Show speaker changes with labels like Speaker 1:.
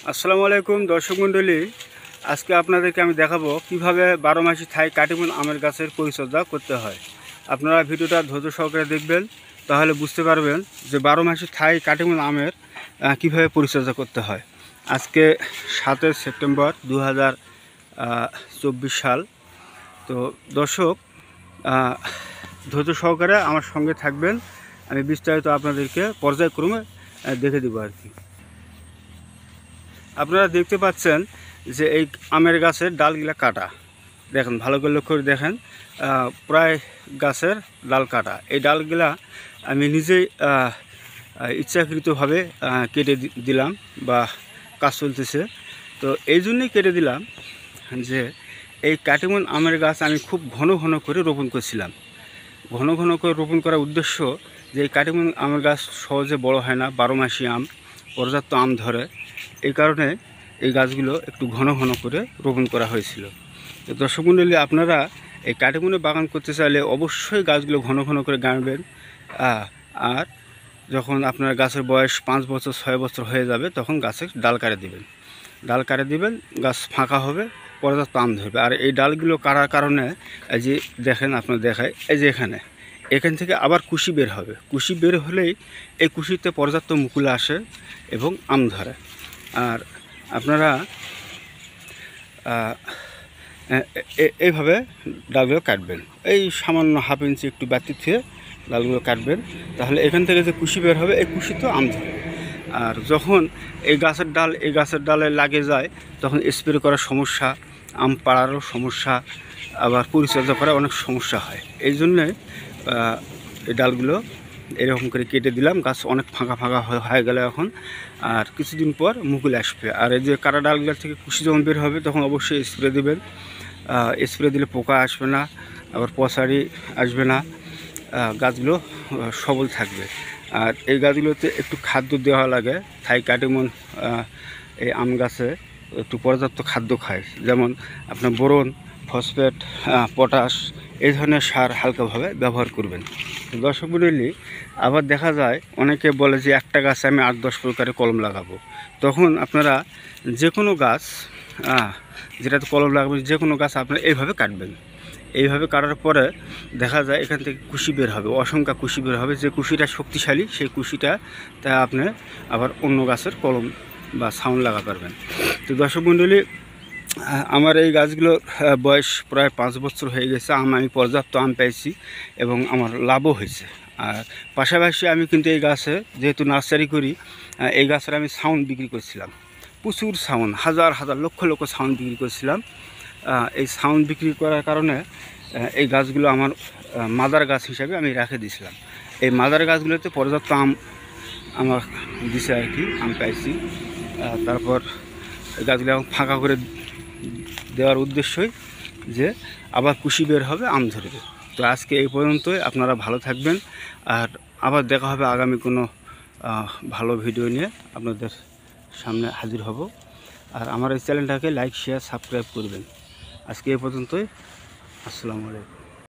Speaker 1: আসসালামু আলাইকুম দর্শক মণ্ডলী, আজকে আপনাদেরকে আমি দেখাবো কিভাবে 12 মাসি থাই কাটিমন আমের গাছের পরিচর্যা করতে হয়। আপনারা ভিডিওটা ধৈর্য সহকারে দেখবেন, তাহলে বুঝতে পারবেন যে 12 মাসি থাই কাটিমন আমের কিভাবে পরিচর্যা করতে হয়। আজকে 7 সেপ্টেম্বর 2024 সাল। তো দর্শক, ধৈর্য সহকারে আমার সঙ্গে থাকবেন, আমি বিস্তারিত আপনাদেরকে পর্যায়ক্রমে দেখে দেবো আর কি। আপনারা দেখতে পাচ্ছেন যে এই আমের গাছের ডালগুলা কাটা, দেখেন ভালো করে লক্ষ্য করে দেখেন, প্রায় গাছের ডাল কাটা। এই ডালগুলা আমি নিজেই ইচ্ছাকৃতভাবে কেটে দিলাম, বা কাজ চলতেছে তো এই জন্যই কেটে দিলাম যে এই কাটিমন আমের গাছ আমি খুব ঘন ঘন করে রোপণ করছিলাম। ঘন ঘন করে রোপণ করার উদ্দেশ্য যে এই কাটিমন আমের গাছ সহজে বড় হয় না, 12 মাসি আম, পর্যাপ্ত আম ধরে, এই কারণে এই গাছগুলো একটু ঘন ঘন করে রোপণ করা হয়েছিল। তো দর্শক মণ্ডলী, আপনারা এই কাটিমনে বাগান করতে চাইলে অবশ্যই গাছগুলো ঘন ঘন করে গাঁড়বেন। আর যখন আপনার গাছের বয়স 5 বছর 6 বছর হয়ে যাবে, তখন গাছের ডাল কাটে দিবেন। ডাল কাটে দিবেন, গাছ ফাঁকা হবে, পর্যাপ্ত আম ধরবে। আর এই ডালগুলো কাটার কারণে এই যে দেখেন, আপনার দেখায়, এই যে এখান থেকে আবার কুশি বের হবে। কুশি বের হলেই এই কুশিতে পর্যাপ্ত মুকুল আসে এবং আম ধরে। আর আপনারা এইভাবে ডালগুলো কাটবেন, এই সামান্য হাফ ইঞ্চি একটু বাতি থেকে ডালগুলো কাটবেন, তাহলে এখান থেকে যে কুশি বের হবে, এই কুশি তো আম ধরবে। আর যখন এই গাছের ডালে লাগে যায়, তখন স্প্রে করার সমস্যা, আম পাড়ারও সমস্যা, আবার পরিচর্যা করা অনেক সমস্যা হয়। এই জন্যে এই ডালগুলো এরকম করে কেটে দিলাম। গাছ অনেক ফাঁকা ফাঁকা হয়ে গেলে এখন, আর কিছুদিন পর মুকুল আসবে। আর এই যে কাটা ডালগুলো থেকে কুশি যখন বের হবে, তখন অবশ্যই স্প্রে দেবেন। স্প্রে দিলে পোকা আসবে না, আবার পচারি আসবে না, গাছগুলো সবল থাকবে। আর এই গাছগুলোতে একটু খাদ্য দেওয়া লাগে। থাই কাটিমন এই আম গাছে একটু পর্যাপ্ত খাদ্য খায়, যেমন আপনার বোরন, ফসফেট, পটাশ, এই ধরনের সার হালকাভাবে ব্যবহার করবেন। দর্শক মণ্ডলী, আবার দেখা যায় অনেকে বলে যে একটা গাছে আমি 8-10 প্রকারের কলম লাগাবো। তখন আপনারা যে কোনো গাছ, যেটাতে কলম লাগাবেন, যে কোনো গাছ আপনারা এইভাবে কাটবেন। এইভাবে কাটার পরে দেখা যায় এখান থেকে কুশি বের হবে, অসংখ্য কুশি বের হবে। যে কুশিটা শক্তিশালী, সেই কুশিটা তা আপনি আবার অন্য গাছের কলম বা ছাউন লাগা পারবেন। তো দর্শক মণ্ডলী, আমার এই গাছগুলোর বয়স প্রায় 5 বছর হয়ে গেছে। আমি পর্যাপ্ত আম পেয়েছি এবং আমার লাভও হয়েছে। আর পাশাপাশি আমি কিন্তু এই গাছে, যেহেতু নার্সারি করি, এই গাছের আমি ছাউন বিক্রি করছিলাম, প্রচুর ছাউন, হাজার হাজার লক্ষ লক্ষ ছাউন বিক্রি করছিলাম। এই ছাউন বিক্রি করার কারণে এই গাছগুলো আমার মাদার গাছ হিসাবে আমি রেখে দিয়েছিলাম। এই মাদার গাছগুলোতে পর্যাপ্ত আম আমার দিছে আর কি, আম পাইছি। তারপর গাছগুলো ফাঁকা করে দেওয়ার উদ্দেশ্যই যে আবার কুশি বের হবে, আম ধরবে। তো আজকে এই পর্যন্তই। আপনারা ভালো থাকবেন, আর আবার দেখা হবে আগামী কোনো ভালো ভিডিও নিয়ে আপনাদের সামনে হাজির হব। আর আমার এই চ্যানেলটাকে লাইক, শেয়ার, সাবস্ক্রাইব করবেন। আজকে এই পর্যন্তই। আসসালামু আলাইকুম।